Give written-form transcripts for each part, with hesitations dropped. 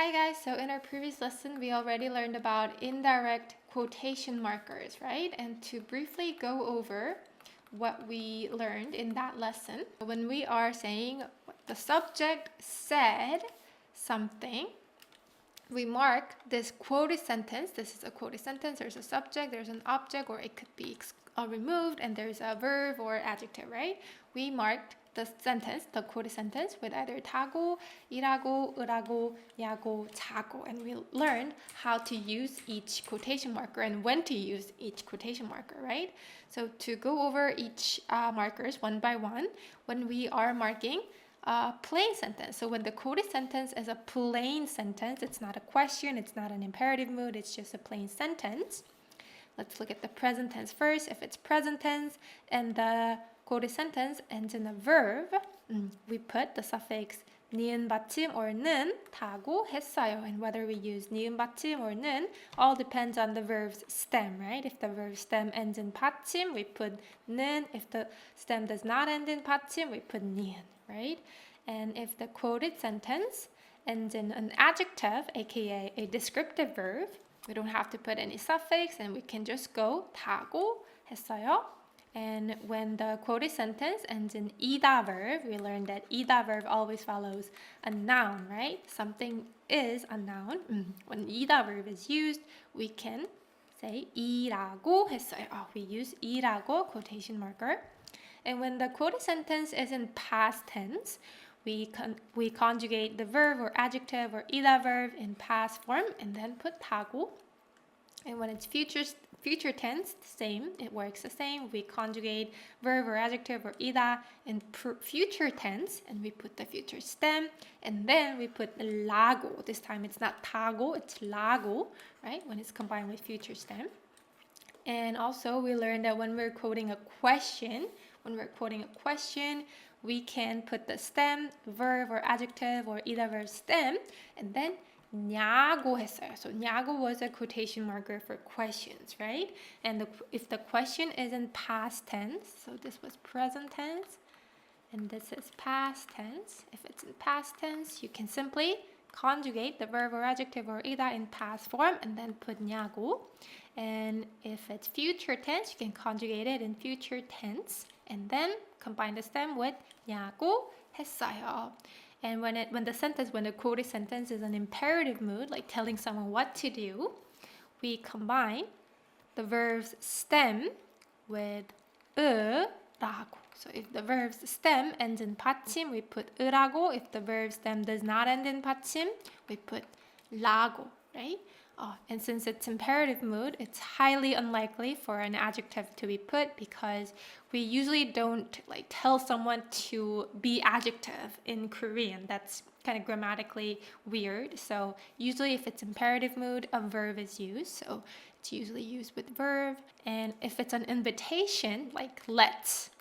Hi guys, so in our previous lesson we already learned about indirect quotation markers, right? And to briefly go over what we learned in that lesson, when we are saying the subject said something, we mark this quoted sentence. This is a quoted sentence. There's a subject, there's an object, or it could be removed, and there's a verb or adjective, right? We marked the sentence, the quoted sentence, with either 타고, 일하고, 으라고, 야고, 자고. And we learned how to use each quotation marker and when to use each quotation marker, right? So to go over each markers one by one, when we are marking a plain sentence. So when the quoted sentence is a plain sentence, it's not a question, it's not an imperative mood, it's just a plain sentence. Let's look at the present tense first. If it's present tense and the quoted sentence ends in a verb, we put the suffix 니은 받침 or 는 타고 했어요. And whether we use 니은 받침 or 는 all depends on the verb's stem, right? If the verb stem ends in 받침, we put 는. If the stem does not end in 받침, we put 니은, right? And if the quoted sentence ends in an adjective, aka a descriptive verb, we don't have to put any suffix and we can just go 타고 했어요. And when the quoted sentence ends in 이다 verb, we learned that 이다 verb always follows a noun, right? Something is a noun. When 이다 verb is used, we can say 이라고 했어요. We use 이라고 quotation marker. And when the quoted sentence is in past tense, we conjugate the verb or adjective or 이다 verb in past form and then put 타고. And when it's future tense, same, it works the same. We conjugate verb or adjective or 이다 in future tense and we put the future stem and then we put 라고. This time it's not 타고, it's 라고, right? When it's combined with future stem. And also we learned that when we're quoting a question, we can put the stem, verb or adjective or either verb stem, and then 냐고 했어요. So 냐고 was a quotation marker for questions, right? And if the question is in past tense, so this was present tense, and this is past tense. If it's in past tense, you can simply conjugate the verb or adjective or ida in past form and then put 냐고. And if it's future tense, you can conjugate it in future tense and then combine the stem with 냐고 했어요. And when the quoted sentence is an imperative mood, like telling someone what to do, we combine the verb's stem with 으라고. So if the verb's stem ends in 받침, we put 으라고. If the verb stem does not end in 받침, we put 라고, right? And since it's imperative mood, it's highly unlikely for an adjective to be put because we usually don't tell someone to be adjective in Korean. That's kind of grammatically weird. So usually if it's imperative mood, a verb is used. So it's usually used with verb. And if it's an invitation, like let's,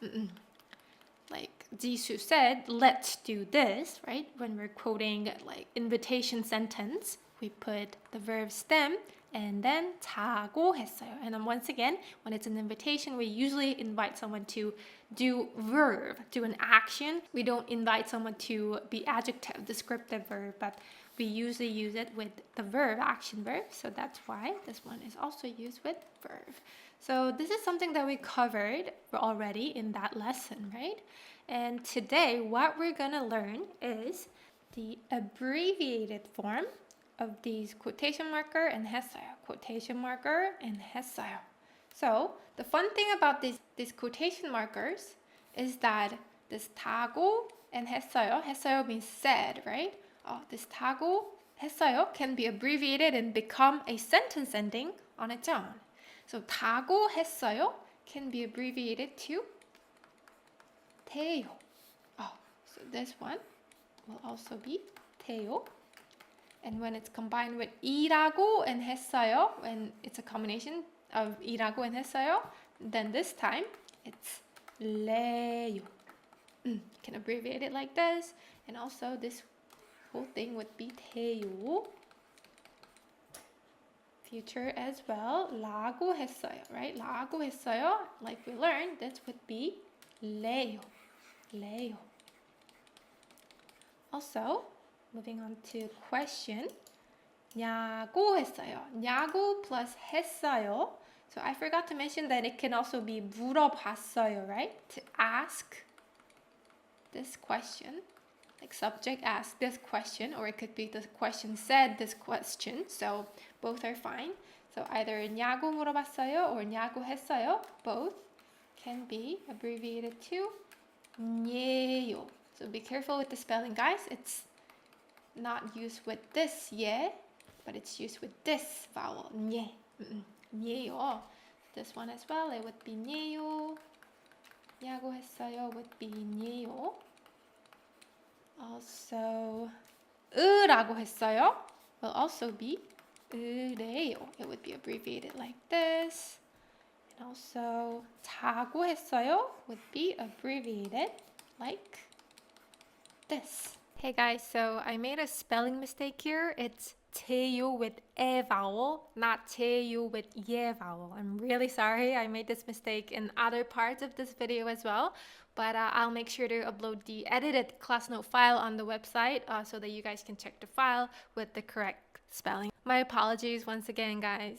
like Jisoo said, let's do this, right? When we're quoting invitation sentence, we put the verb stem and then 자고 했어요. And then once again, when it's an invitation, we usually invite someone to do verb, do an action. We don't invite someone to be adjective, descriptive verb, but we usually use it with the verb, action verb. So that's why this one is also used with verb. So this is something that we covered already in that lesson, right? And today, what we're gonna learn is the abbreviated form of these quotation marker and 했어요. Quotation marker and 했어요. So the fun thing about these quotation markers is that this 타고 and 했어요. 했어요 means said, right? This 타고 했어요 can be abbreviated and become a sentence ending on its own. So 타고 했어요 can be abbreviated to 태요. So this one will also be 태요. And when it's combined with 일하고 and 했어요, when it's a combination of 일하고 and 했어요, then this time it's 레요. You can abbreviate it like this, and also this whole thing would be 태요. Future as well, 라고 했어요, right? 라고 했어요, like we learned, this would be 레요. Also, moving on to question. 냐고 했어요. 냐고 plus 했어요. So I forgot to mention that it can also be 물어봤어요, right? To ask this question. Like subject asked this question, or it could be the question said this question. So both are fine. So either 냐고 물어봤어요 or 냐고 했어요. Both can be abbreviated to 냐요. So be careful with the spelling, guys. It's not used with this 예, but it's used with this vowel 냐. 냐요. This one as well, it would be 냐요. 냐고 했어요 would be 냐요. Also, 으라고 했어요 will also be 으래요. It would be abbreviated like this. And also, 자고 했어요 would be abbreviated like this. Hey guys, so I made a spelling mistake here. It's 태요 with 에 vowel, not 태요 with 예 vowel. I'm really sorry. I made this mistake in other parts of this video as well. But I'll make sure to upload the edited class note file on the website so that you guys can check the file with the correct spelling. My apologies once again, guys.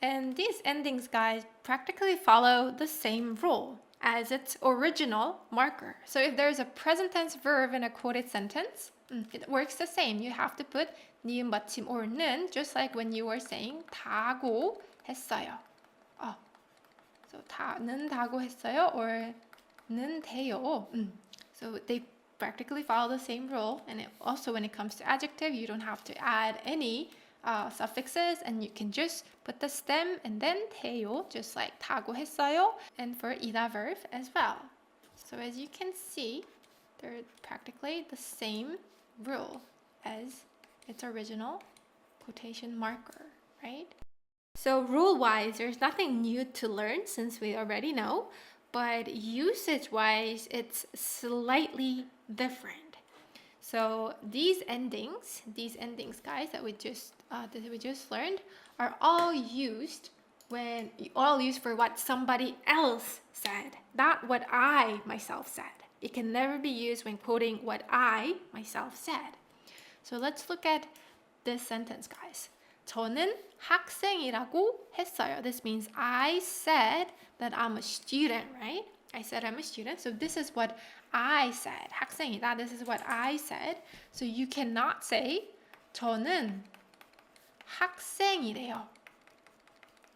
And these endings, guys, practically follow the same rule as its original marker. So if there's a present tense verb in a quoted sentence, it works the same. You have to put 니은 받침 or 는, just like when you were saying 다고 했어요. So 는 다고 했어요 or 는 돼요. So they practically follow the same rule. And also when it comes to adjective, you don't have to add any suffixes, and you can just put the stem and then 돼요, just like 타고 했어요, and for 이다 verb as well. So as you can see, they're practically the same rule as its original quotation marker, right? So rule-wise, there's nothing new to learn since we already know, but usage-wise, it's slightly different. So these endings, guys, that we just learned, are all used for what somebody else said, not what I myself said. It can never be used when quoting what I myself said. So let's look at this sentence, guys. 저는 학생이라고 했어요. This means I said that I'm a student, right? I said I'm a student. So this is what I said. 학생이다. This is what I said. So you cannot say 저는 학생이래요.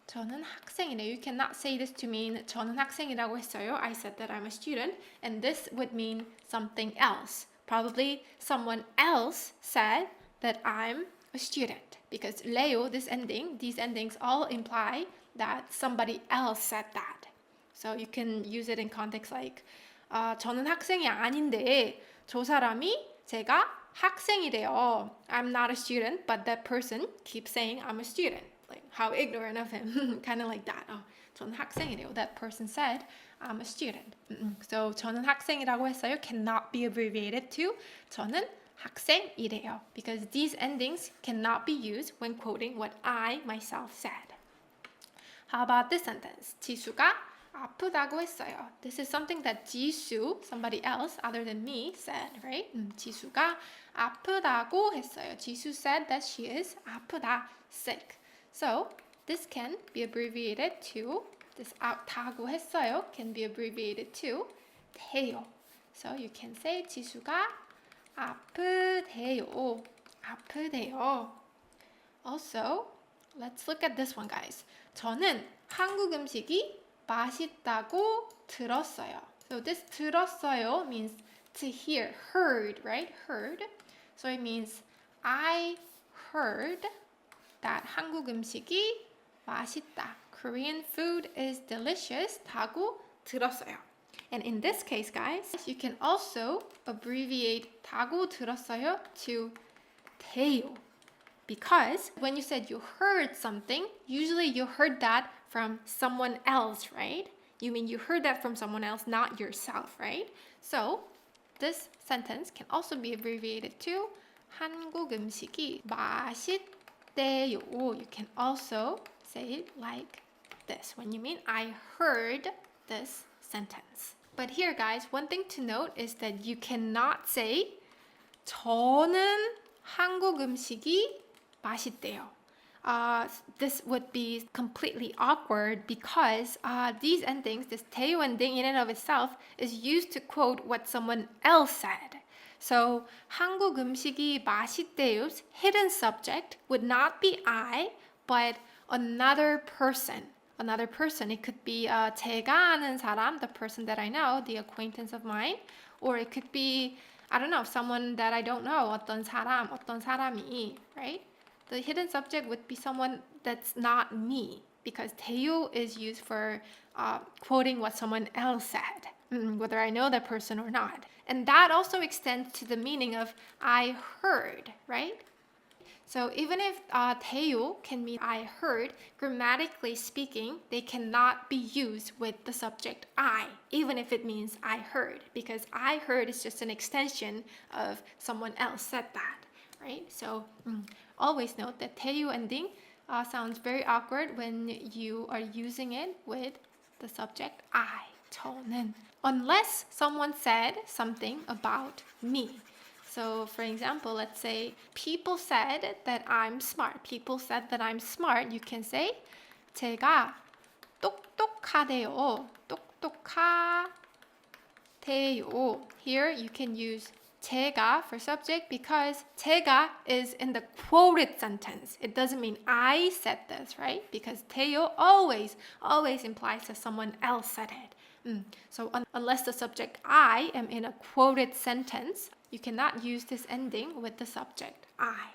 저는 학생이래요. You cannot say this to mean 저는 학생이라고 했어요. I said that I'm a student. And this would mean something else. Probably someone else said that I'm a student. Because 레요, these endings all imply that somebody else said that. So you can use it in context like 저는 학생이 아닌데 저 사람이 제가 학생이래요. I'm not a student, but that person keeps saying I'm a student. Like how ignorant of him. Kind of like that. 저는 학생이래요. That person said I'm a student. So 저는 학생이라고 했어요 cannot be abbreviated to 저는 학생이래요. Because these endings cannot be used when quoting what I myself said. How about this sentence? 지수가 아프다고 했어요. This is something that 지수, somebody else other than me, said, right? 지수가 아프다고 했어요. 지수 said that she is 아프다, sick. So this can be abbreviated to, this 아프다고 했어요 can be abbreviated to 돼요. So you can say 지수가 아프대요. 아프대요. Also, let's look at this one, guys. 저는 한국 음식이 맛있다고 들었어요. So this 들었어요 means to hear, heard, right? Heard. So it means I heard that 한국 음식이 맛있다. Korean food is delicious. 다고 들었어요. And in this case, guys, you can also abbreviate 다고 들었어요 to 돼요. Because when you said you heard something, usually you heard that from someone else, right? You mean you heard that from someone else, not yourself, right? So this sentence can also be abbreviated to 한국 음식이 맛있대요. You can also say it like this when you mean I heard this sentence. But here, guys, one thing to note is that you cannot say 저는 한국 음식이 맛있대요. This would be completely awkward because these endings, this 태요 ending in and of itself, is used to quote what someone else said. So 한국 음식이 맛있대요's hidden subject would not be I, but another person. Another person. It could be 제가 아는 사람, the person that I know, the acquaintance of mine, or it could be, I don't know, someone that I don't know. 어떤 사람, 어떤 사람이, right? The hidden subject would be someone that's not me, because 태요 is used for quoting what someone else said, whether I know that person or not. And that also extends to the meaning of I heard, right? So even if 태요 can mean I heard, grammatically speaking, they cannot be used with the subject I, even if it means I heard, because I heard is just an extension of someone else said that, right? So always note that 태요 ending sounds very awkward when you are using it with the subject I, 저는, unless someone said something about me. So for example, let's say people said that I'm smart. People said that I'm smart. You can say 제가 똑똑하대요. 똑똑하대요. Here you can use 제가 for subject because 제가 is in the quoted sentence. It doesn't mean I said this, right? Because 태요 always implies that someone else said it. So unless the subject I am in a quoted sentence, you cannot use this ending with the subject I.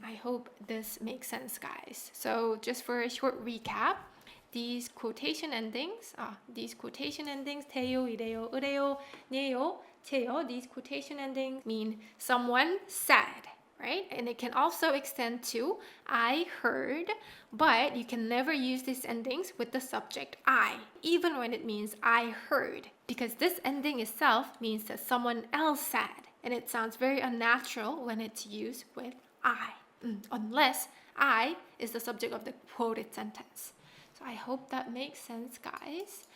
I hope this makes sense, guys. So just for a short recap, these quotation endings, 태요, 이래요, 의래요, 네요, 제요, these quotation endings mean someone said, right? And it can also extend to I heard, but you can never use these endings with the subject I, even when it means I heard, because this ending itself means that someone else said, and it sounds very unnatural when it's used with I, unless I is the subject of the quoted sentence. So I hope that makes sense, guys.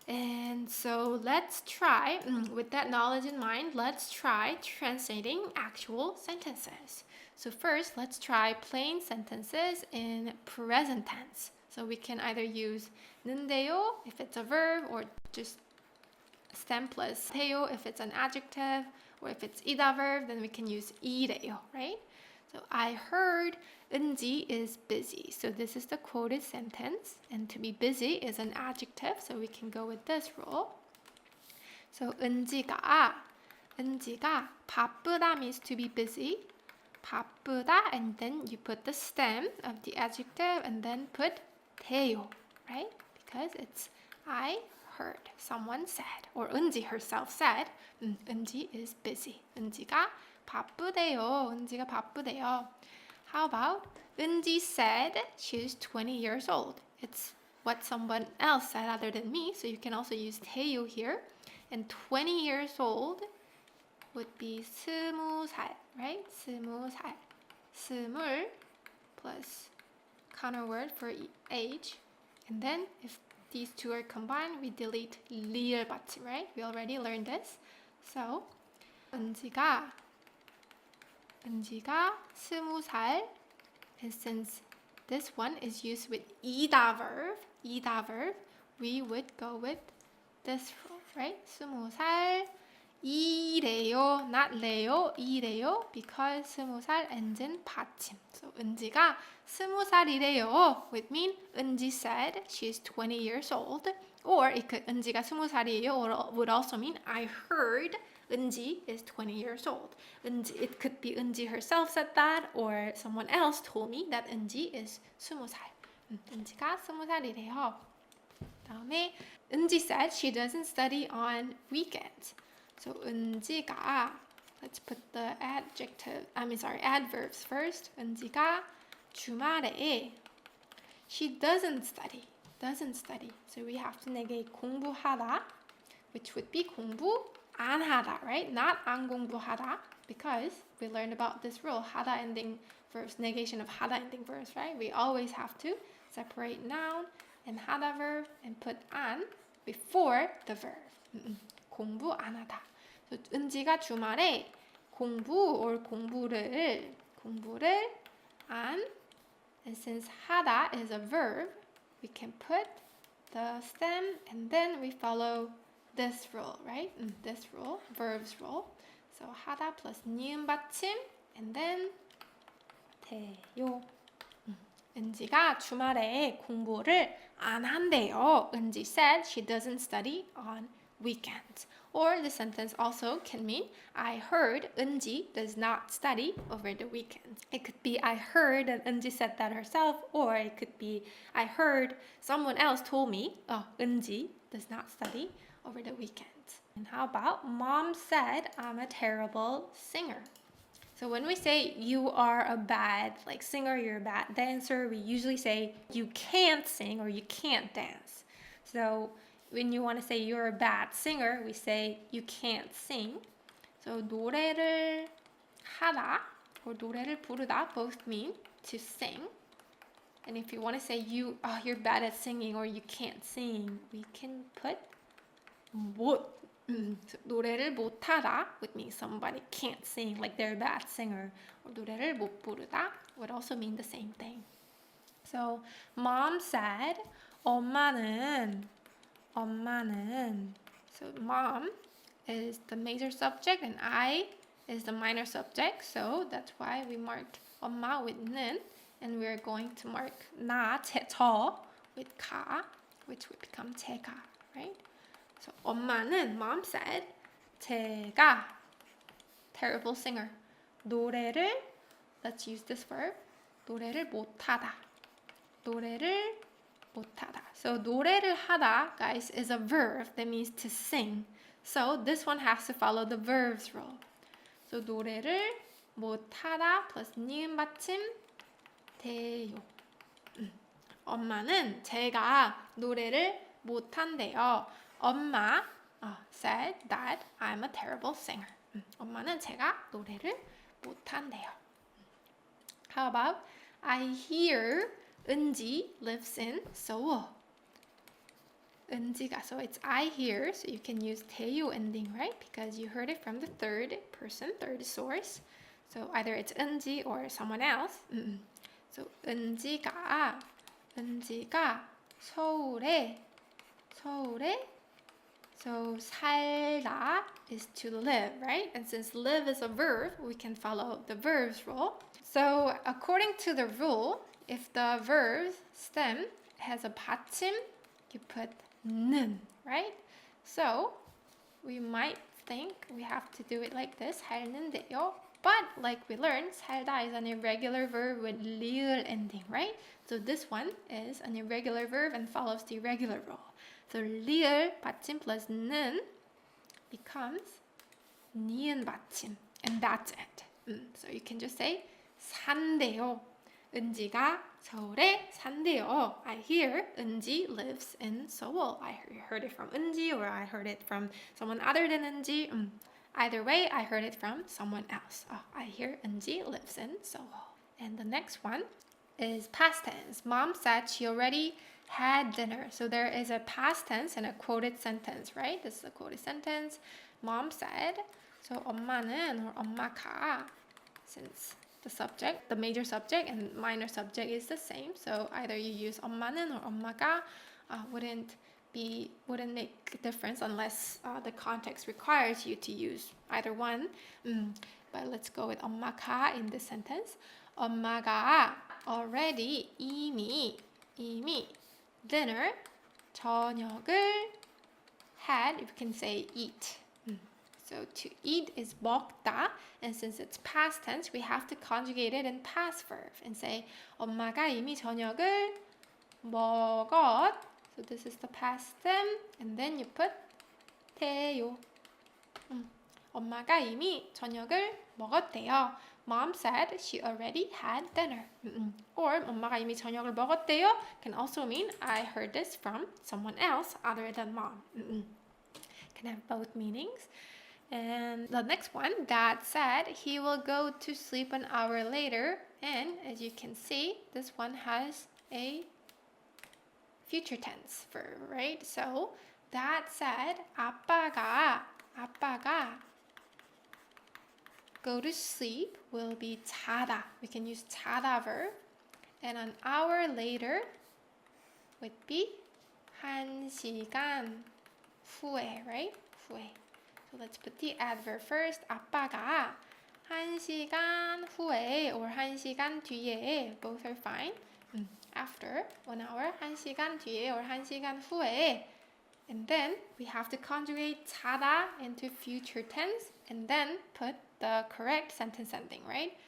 And so let's try, with that knowledge in mind, let's try translating actual sentences. So first, let's try plain sentences in present tense. So we can either use 는데요 if it's a verb, or just stem plus 태요 if it's an adjective, or if it's ida verb, then we can use 이래요, right? So I heard 은지 is busy. So this is the quoted sentence. And to be busy is an adjective, so we can go with this rule. So 은지가 바쁘다 means to be busy. 바쁘다, and then you put the stem of the adjective and then put 태요, right? Because it's I heard, someone said, or 은지 herself said, 은지 is busy. 은지가 바쁘대요. 은지가 바쁘대요. How about 은지 said she's 20 years old. It's what someone else said other than me, so you can also use 태요 here. And 20 years old would be 20살, right? 20살. 스물 plus counter word for age. And then if these two are combined, we delete 리을 받침, right? We already learned this. So 은지가 20살, and since this one is used with ida verb, we would go with this rule, right? 20살 이래요, not 레요, 이래요, because 20살 ends in 받침. So 은지가 20살이래요 would mean 은지 said she's 20 years old, or it could 은지가 20살이에요 or would also mean I heard 은지 is 20 years old. 은지, it could be 은지 herself said that, or someone else told me that 은지 is 20살. 은지가 20살이래요. 다음에 은지 said she doesn't study on weekends. So 은지가, let's put the adverbs first. 은지가 주말에, she doesn't study. So we have to negate 공부하다, which would be 공부 안 하다, right? Not 안 공부하다, because we learned about this rule, 하다 ending verbs, negation of 하다 ending verbs, right? We always have to separate noun and 하다 verb and put 안 before the verb. 공부 안 하다. So 은지가 주말에 공부를 안. And since 하다 is a verb, we can put the stem and then we follow this rule, right? This rule, verbs rule. So 하다 plus 니은 받침 and then 돼요. 은지가 주말에 공부를 안 한대요. 은지 said she doesn't study on weekends. Or the sentence also can mean I heard 은지 does not study over the weekends. It could be I heard that 은지 said that herself, or it could be I heard someone else told me 은지 does not study over the weekends. And how about mom said I'm a terrible singer? So when we say you are a bad singer, you're a bad dancer, we usually say you can't sing or you can't dance. So when you want to say you're a bad singer, we say you can't sing. So 노래를 하다 or 노래를 부르다 both mean to sing. And if you want to say you're bad at singing or you can't sing, we can put 못. So 노래를 못하다 would mean somebody can't sing, like they're a bad singer. Or 노래를 못 부르다 would also mean the same thing. So mom said 엄마는 so mom is the major subject and I is the minor subject, so that's why we marked 엄마 with 는, and we're going to mark 저 with 가, which would become 제가, right? So 엄마는, mom said, 제가 terrible singer. 노래를, let's use this verb, 노래를 못하다. So 노래를 하다, guys, is a verb that means to sing. So this one has to follow the verbs rule. So 노래를 못하다 plus 니은 받침 돼요. 엄마는 제가 노래를 못한대요. 엄마 said that I'm a terrible singer. 엄마는 제가 노래를 못한대요. How about I hear 은지 lives in Seoul. 은지가, so it's I hear, so you can use 돼요 ending, right? Because you heard it from the third person, third source. So either it's 은지 or someone else. So 은지가 서울에 so 살다 is to live, right? And since live is a verb, we can follow the verbs rule. So according to the rule, if the verb stem has a 받침, you put 는, right? So we might think we have to do it like this, 살는데요. But like we learned, 살다 is an irregular verb with 리을 ending, right? So this one is an irregular verb and follows the regular rule. So 리을 받침 plus 는 becomes 니은 받침, and that's it. So you can just say 산대요. 은지가 서울에 산대요. I hear 은지 lives in Seoul. I heard it from 은지, or I heard it from someone other than 은지. Either way, I heard it from someone else. I hear 은지 lives in Seoul. And the next one is past tense. Mom said she already had dinner. So there is a past tense and a quoted sentence, right? This is a quoted sentence. Mom said. So 엄마는 or 엄마가, since the subject, the major subject and minor subject is the same. So either you use 엄마는 or 엄마가, wouldn't make a difference unless the context requires you to use either one. But let's go with 엄마가 in this sentence. 엄마가 already 이미 dinner 저녁을 had, you can say eat. So to eat is 먹다, and since it's past tense, we have to conjugate it in past verb and say 엄마가 이미 저녁을 먹었. So this is the past stem, and then you put 돼요. 엄마가 이미 저녁을 먹었대요. Mom said she already had dinner. Or 엄마가 이미 저녁을 먹었대요 can also mean I heard this from someone else other than mom. Can have both meanings. And the next one, Dad said he will go to sleep an hour later. And as you can see, this one has a future tense verb, right? So Dad said 아빠가 go to sleep will be 자다. We can use 자다 verb. And an hour later would be 1시간 후에, right? 후에. So let's put the adverb first. 아빠가 1시간 후에 or 1시간 뒤에, both are fine. After 1 hour, 1시간 뒤에 or 1시간 후에. And then we have to conjugate 자다 into future tense and then put the correct sentence ending, right?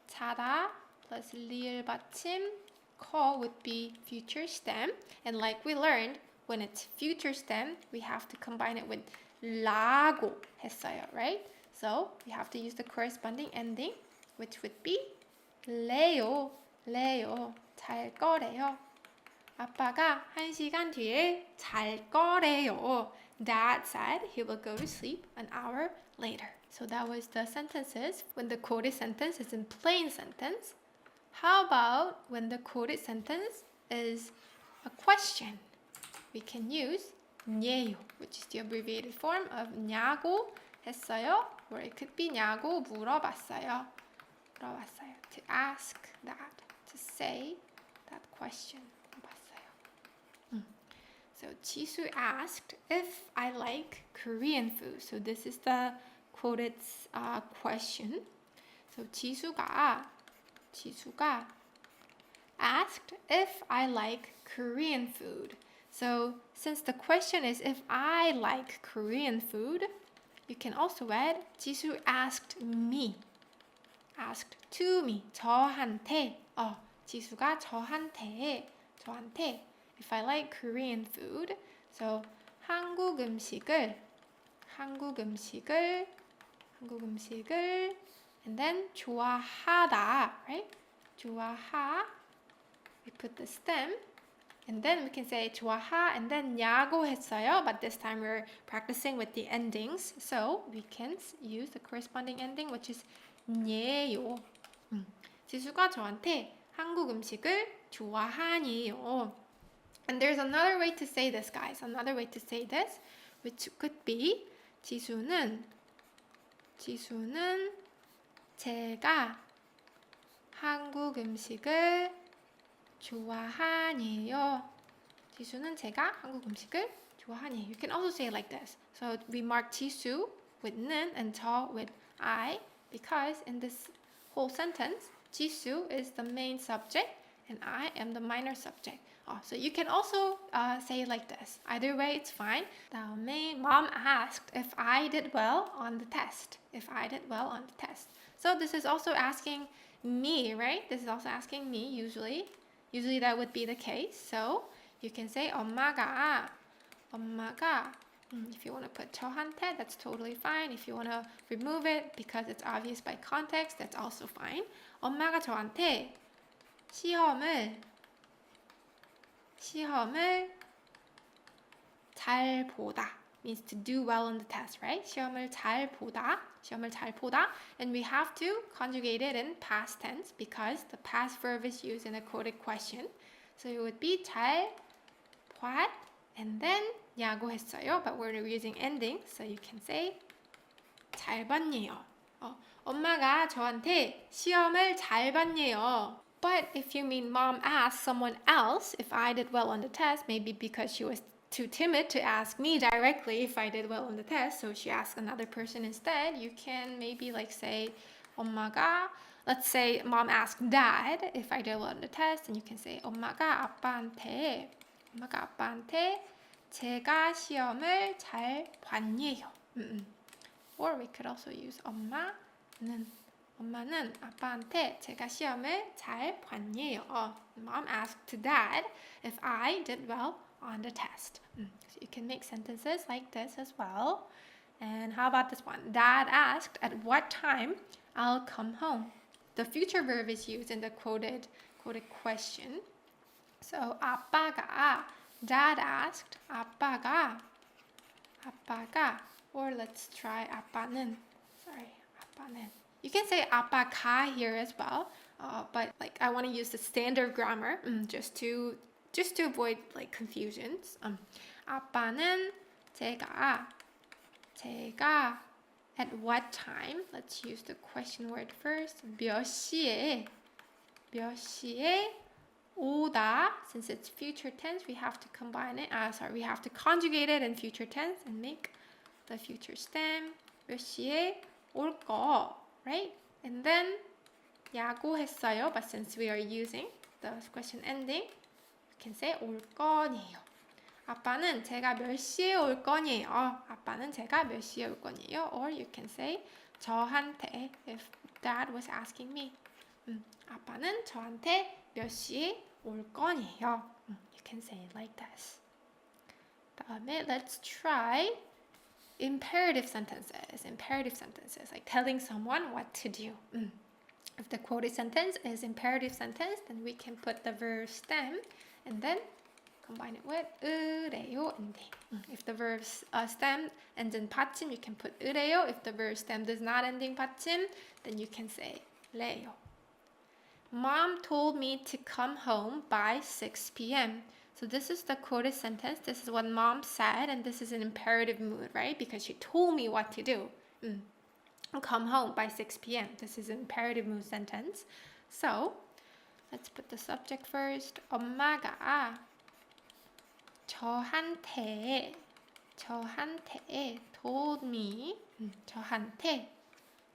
자다 plus 리을 받침 거 would be future stem. And like we learned, when it's future stem, we have to combine it with 라고 했어요, right? So we have to use the corresponding ending, which would be 레요, 레요, 잘 거래요. 아빠가 1시간 뒤에 잘 거래요. Dad said he will go to sleep an hour later. So that was the sentences when the quoted sentence is in plain sentence. How about when the quoted sentence is a question? We can use 냐요, which is the abbreviated form of 냐고 했어요, or it could be 냐고 물어봤어요. 물어봤어요. To ask that, to say that question. So Jisoo asked if I like Korean food. So this is the quoted question. So Jisoo가 asked if I like Korean food. So since the question is if I like Korean food, you can also add Jisoo asked me. Asked to me. 저한테. 지수가 저한테 if I like Korean food. So 한국 음식을 and then 좋아하다, right? 좋아하. We put the stem and then we can say 좋아하 and then 냐고 했어요, but this time we're practicing with the endings. So we can use the corresponding ending, which is 냐요. 지수가 저한테 한국 음식을 좋아하니요. And there's another way to say this, guys. Another way to say this, which could be 지수는 제가 한국 음식을 좋아하니요. 지수는 제가 한국 음식을 좋아하니요. You can also say it like this. So we mark 지수 with 는 and 저 with I because in this whole sentence, 지수 is the main subject and I am the minor subject. So you can also say it like this. Either way, it's fine. 다음에 mom asked if I did well on the test. So this is also asking me, right? This is also asking me usually. Usually that would be the case. So you can say 엄마가 if you want to put 저한테, that's totally fine. If you want to remove it because it's obvious by context, that's also fine. 엄마가 저한테 시험을 잘 보다 means to do well on the test, right? 시험을 잘 보다. And we have to conjugate it in past tense because the past verb is used in a quoted question. So it would be 잘 봤 and then 냐고 했어요, but we're using endings, so you can say 잘 봤네요. 엄마가 저한테 시험을 잘 봤네요. But if you mean mom asked someone else if I did well on the test, maybe because she was too timid to ask me directly if I did well on the test, so she asked another person instead, you can maybe like say 엄마가, let's say mom asked dad if I did well on the test, and you can say 엄마가 아빠한테 제가 시험을 잘 봤네요. Or we could also use 엄마는 아빠한테 제가 시험을 잘 봤네요. Mom asked to dad if I did well on the test. So you can make sentences like this as well. And how about this one? Dad asked at what time I'll come home. The future verb is used in the quoted question. So 아빠가, dad asked, 아빠가, or let's try 아빠는. You can say 아빠가 here as well, but like I want to use the standard grammar just to avoid like confusions. 아빠는 제가 At what time? Let's use the question word first. 몇 시에 오다. Since it's future tense, we have to combine it. We have to conjugate it in future tense and make the future stem. 몇 시에 올 거, right? And then 야구했어요. But since we are using the question ending, you can say 올 거니에요. 아빠는 제가 몇 시에 올 거니에요. 아빠는 제가 몇 시에 올 거니에요. Or you can say 저한테 if dad was asking me. 아빠는 저한테 몇 시에 올 거니에요. You can say it like this. 다음에 let's try imperative sentences. Imperative sentences, like telling someone what to do. If the quoted sentence is imperative sentence, then we can put the verb stem and then combine it with 으래요 ending. If the verb stem ends in 받침, you can put 으래요. If the verb stem does not end in 받침, then you can say 레요. Mom told me to come home by 6 p.m. So this is the quoted sentence. This is what mom said, and this is an imperative mood, right? Because she told me what to do. Come home by 6 p.m. This is an imperative mood sentence. So let's put the subject first. 엄마가 저한테 told me 저한테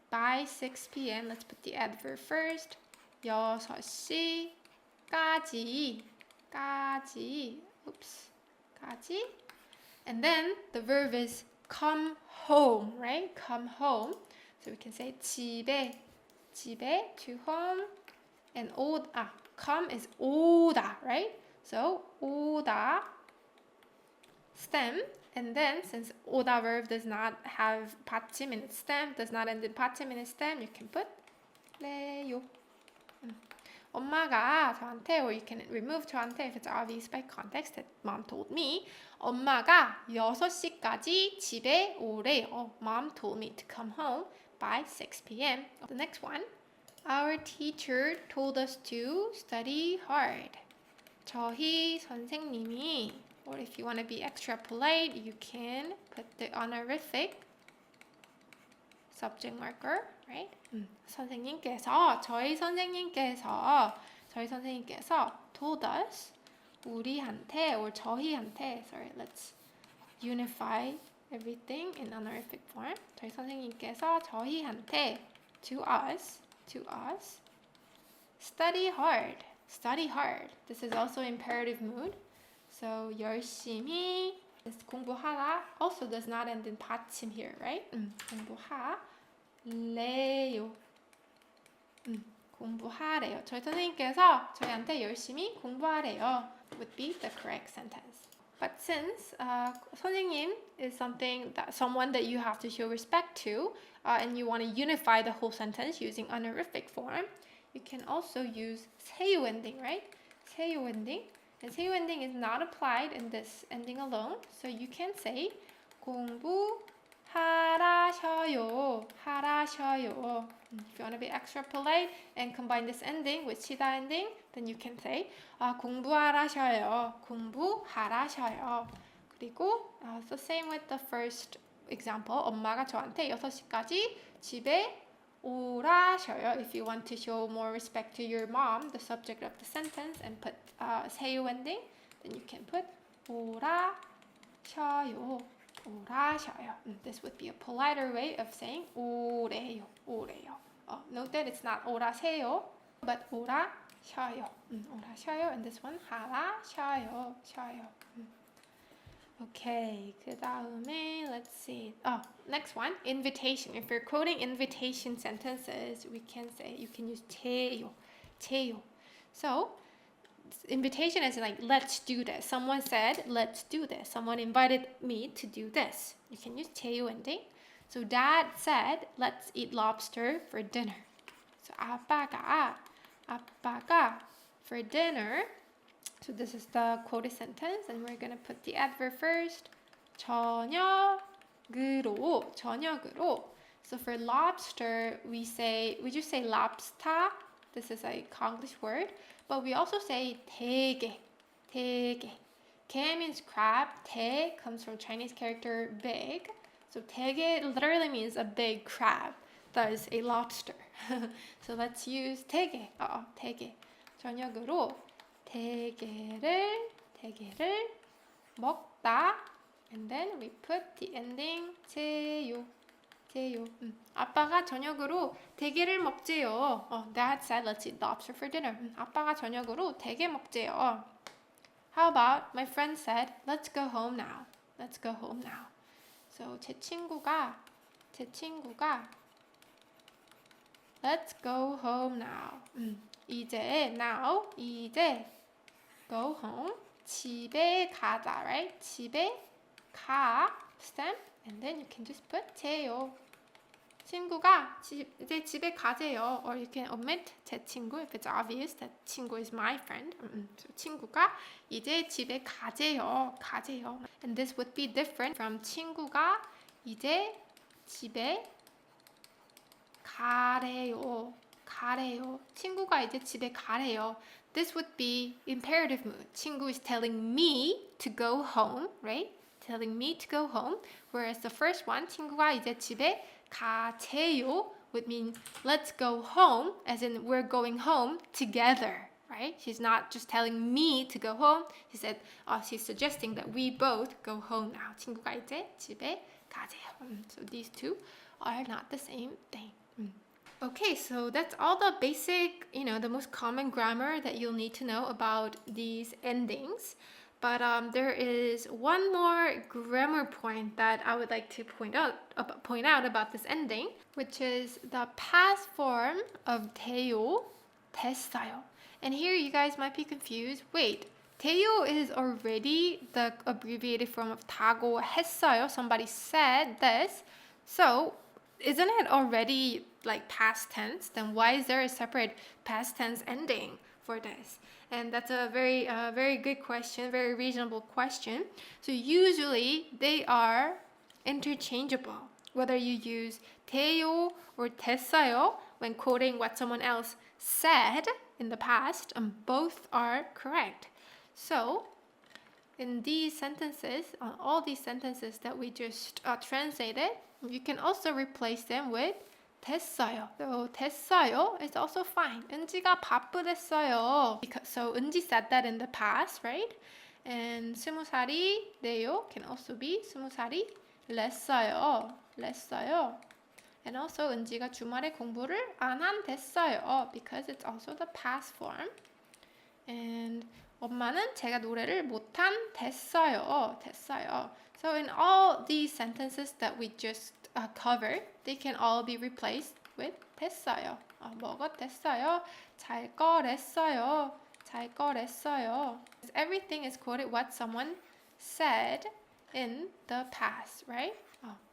by 6 p.m. Let's put the adverb first. 6시까지 and then the verb is come home, right? Come home. So we can say 집에 to home and 오다. Come is 오다, right? So 오다 stem, and then since 오다 verb does not have 받침 in its stem, does not end in 받침 in its stem, you can put 레요. 엄마가 저한테, or you can remove 저한테 if it's obvious by context that mom told me. 엄마가 6시까지 집에 오래요. Mom told me to come home by 6 p.m. The next one. Our teacher told us to study hard. 저희 선생님이, or if you want to be extra polite, you can put the honorific subject marker, right? 저희 선생님께서 told us, 우리한테 or 저희한테, sorry, let's unify everything in honorific form. 저희 선생님께서 저희한테, to us, study hard. This is also imperative mood. So 열심히 is 공부하라. Also does not end in 받침 here, right? 공부하래요. 공부하래요. 저희 선생님께서 저희한테 열심히 공부하래요 would be the correct sentence. But since 선생님 is someone that you have to show respect to, and you want to unify the whole sentence using honorific form, you can also use 세유 ending, right? 세유 ending. And 세유 ending is not applied in this ending alone, so you can say 공부하라셔요. If you want to be extra polite and combine this ending with 시다 ending, then you can say 공부하라셔요. 그리고 so same with the first example. 엄마가 저한테 6시까지 집에 오라셔요. If you want to show more respect to your mom, the subject of the sentence, and put 세유 ending, then you can put 오라셔요. This would be a politer way of saying 오래요. Note that it's not 오라세요, but 오라셔요. and this one 하라셔요. Okay, 그 다음에 let's see. Next one, invitation. If you're quoting invitation sentences, you can use 제요. So invitation is like let's do this. Someone said let's do this. Someone invited me to do this. You can use 제요 ending. So dad said let's eat lobster for dinner. So 아빠가 for dinner. So this is the quoted sentence, and we're gonna put the adverb first. 저녁으로. So for lobster, we just say lobster. This is a Konglish word, but we also say 되게. 게 means crab. 대 comes from Chinese character big. So 되게 literally means a big crab. Thus a lobster. So let's use 되게. 되게. 저녁으로 대게를 먹다. And then we put the ending 제요. 아빠가 저녁으로 대게를 먹재요. Dad said let's eat lobster for dinner. 아빠가 저녁으로 대게 먹재요. How about my friend said let's go home now. So 제 친구가 let's go home now. 이제 go home. 집에 가다, right? 집에 가 stem and then you can just put 재요. 친구가 이제 집에 가재요. Or you can omit 제 친구 if it's obvious that 친구 is my friend. So 친구가 이제 집에 가재요. And this would be different from 친구가 이제 집에 가래요. 친구가 이제 집에 가래요. This would be imperative mood. 친구 is telling me to go home, right? Telling me to go home. Whereas the first one, 친구가 이제 집에 가재요 would mean let's go home, as in we're going home together, right? She's not just telling me to go home. She said, she's suggesting that we both go home now. 친구가 이제 집에 가재요. So these two are not the same thing. Okay, so that's all the basic, the most common grammar that you'll need to know about these endings. But there is one more grammar point that I would like to point out about this ending, which is the past form of 돼요, 됐어요. And here you guys might be confused. Wait, 돼요 is already the abbreviated form of 다고 했어요. Somebody said this. So isn't it already like past tense? Then why is there a separate past tense ending for this? And that's a very good question, very reasonable question. So usually they are interchangeable. Whether you use 돼요 or 됐어요 when quoting what someone else said in the past, both are correct. So in these sentences, all these sentences that we just translated, you can also replace them with 됐어요. So 됐어요 is also fine. 은지가 바쁘댔어요. So 은지 said that in the past, right? And 20살이 돼요 can also be 20살이 냈어요. And also 은지가 주말에 공부를 안 한댔어요 because it's also the past form. And 엄마는 제가 노래를 못한 됐어요. So in all these sentences that we just covered, they can all be replaced with 됐어요. 먹었댔어요. 잘 거랬어요. Everything is quoted what someone said in the past, right?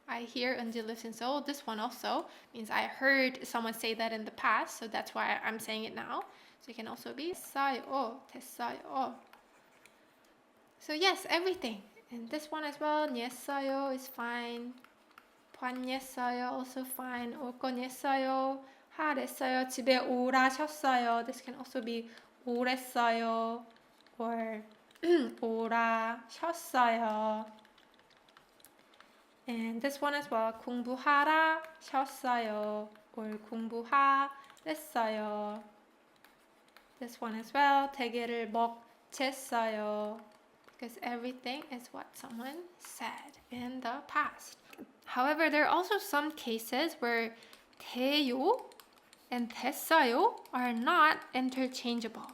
I hear 은지 lives in Seoul. This one also means I heard someone say that in the past, so that's why I'm saying it now. So it can also be 됐어요. So yes, everything. And this one as well, 냈어요 is fine. 봤냈어요 also fine. 올 거냈어요. 하랬어요. 집에 오라셨어요. This can also be 오랬어요 or 오라셨어요. And this one as well, 공부하라 셨어요 or 공부하랬어요. This one as well, 대게를 먹jes어요 because everything is what someone said in the past. However, there are also some cases where 돼요 and 됐어요 are not interchangeable.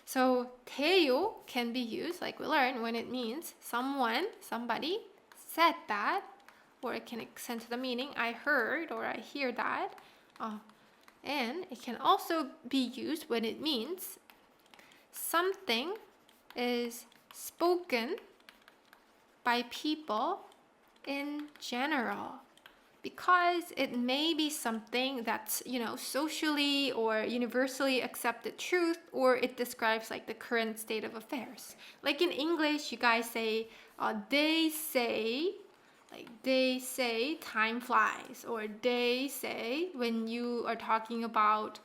So 돼요 can be used, like we learned, when it means somebody said that, or it can extend to the meaning I heard or I hear that. And it can also be used when it means something is spoken by people in general, because it may be something that's, socially or universally accepted truth, or it describes like the current state of affairs. Like in English, you guys say, they say time flies, or they say when you are talking about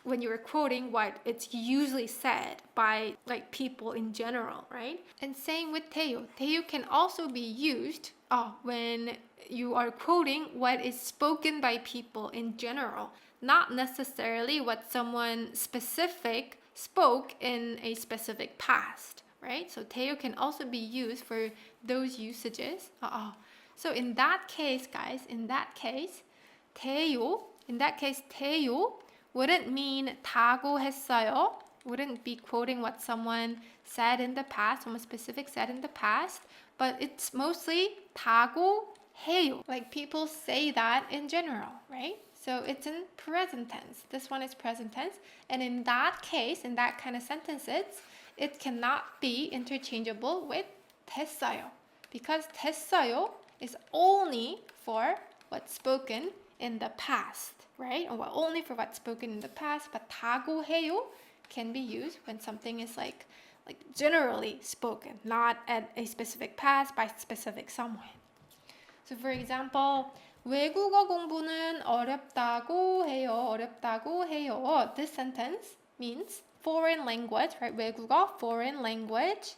when you're quoting what it's usually said by like people in general, right? And same with Teo. Teo can also be used when you are quoting what is spoken by people in general, not necessarily what someone specific spoke in a specific past, right? So Teo can also be used for those usages. So in that case, guys, Teo wouldn't mean 타고 했어요. Wouldn't be quoting what someone said in the past, someone specific said in the past, but it's mostly 타고 해요. Like people say that in general, right? So it's in present tense. This one is present tense. And in that case, in that kind of sentences, it cannot be interchangeable with 됐어요. Because 됐어요 is only for what's spoken in the past, right? Or only for what's spoken in the past. But 타고 해요 can be used when something is like generally spoken, not at a specific past by specific someone. So for example, 외국어 공부는 어렵다고 해요. This sentence means foreign language, right? 외국어, foreign language.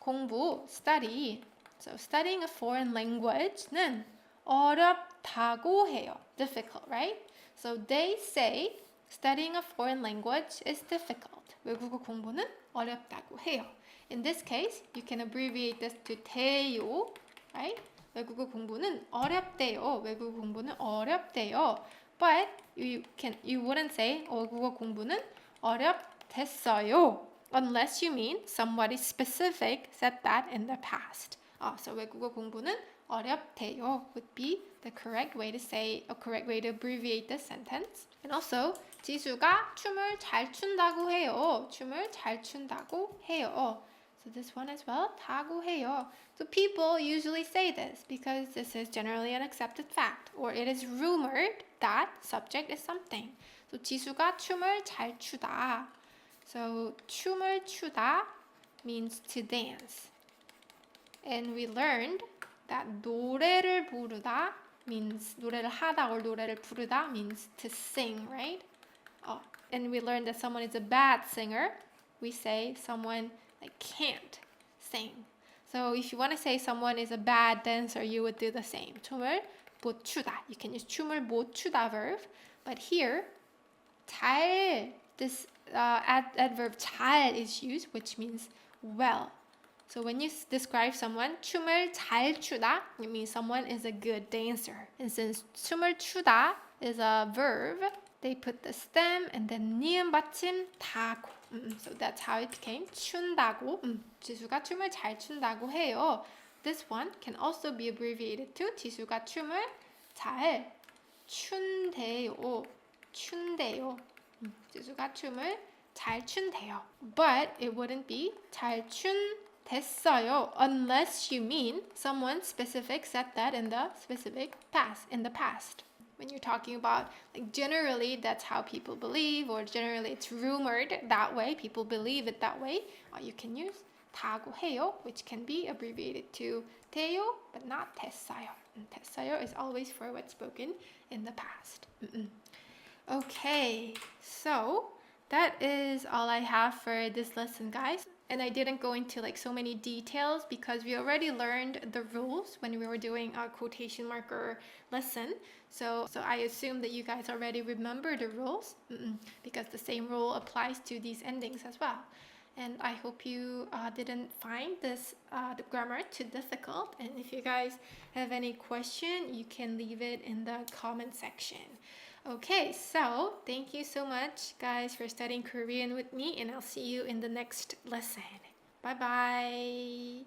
공부, study. So studying a foreign language는 어렵다고 해요. Difficult, right? So they say studying a foreign language is difficult. 외국어 공부는 어렵다고 해요. In this case, you can abbreviate this to 돼요, right? 외국어 공부는 어렵대요. 외국어 공부는 어렵대요. But you wouldn't say 외국어 공부는 어렵댔어요 unless you mean somebody specific said that in the past. So 외국어 공부는 어렵대요 would be the correct way to say, a correct way to abbreviate this sentence. And also, 지수가 춤을 잘 춘다고 해요. 춤을 잘 춘다고 해요. So this one as well, 타고 해요. So people usually say this because this is generally an accepted fact, or it is rumored that subject is something. So 지수가 춤을 잘 추다. So 춤을 추다 means to dance. And we learned that 노래를 부르다 means 노래를 하다, or 노래를 부르다 means to sing, right? And we learned that someone is a bad singer. We say someone can't sing. So if you want to say someone is a bad dancer, you would do the same. 춤을 못 추다. You can use 춤을 못 추다 verb. But here, 잘, this adverb 잘 is used, which means well. So when you describe someone, 춤을 잘 추다, it means someone is a good dancer. And since 춤을 추다 is a verb, they put the stem and then 니은 받침 다고. So that's how it became 춘다고. 지수가 춤을 잘 춘다고 해요. This one can also be abbreviated to 지수가 춤을 잘 춘대요. 춘대요. 지수가 춤을 잘 춘대요. But it wouldn't be 잘 춘댔어요 unless you mean someone specific said that in the specific past, in the past. When you're talking about generally that's how people believe, or generally it's rumored that way, people believe it that way, you can use 타고 해요, which can be abbreviated to 돼요, but not 됐어요. 됐어요 is always for what's spoken in the past. Okay, so that is all I have for this lesson, guys. And I didn't go into so many details because we already learned the rules when we were doing our quotation marker lesson. So I assume that you guys already remember the rules because the same rule applies to these endings as well. And I hope you didn't find this the grammar too difficult. And if you guys have any question, you can leave it in the comment section. Okay, so thank you so much, guys, for studying Korean with me, and I'll see you in the next lesson. Bye-bye.